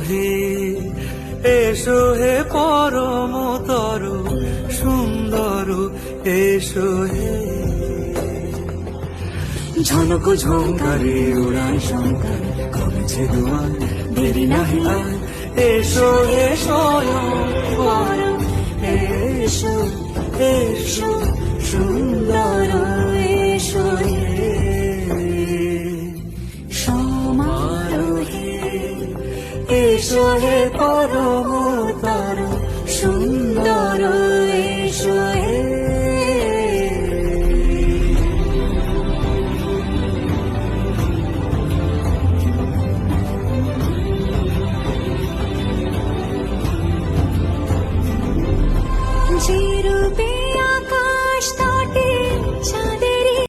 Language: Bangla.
হে এসো হে পরমতর সুন্দর এসো হে। ঝনক ঝঙ্কারে উড়ায় শঙ্কার কমেছে দুয়ার দেরি নাহি আর। এসো হে স্বয়ং পরম এসো এসো সুন্দর এসো হে সমারোহে। এসো হে পরম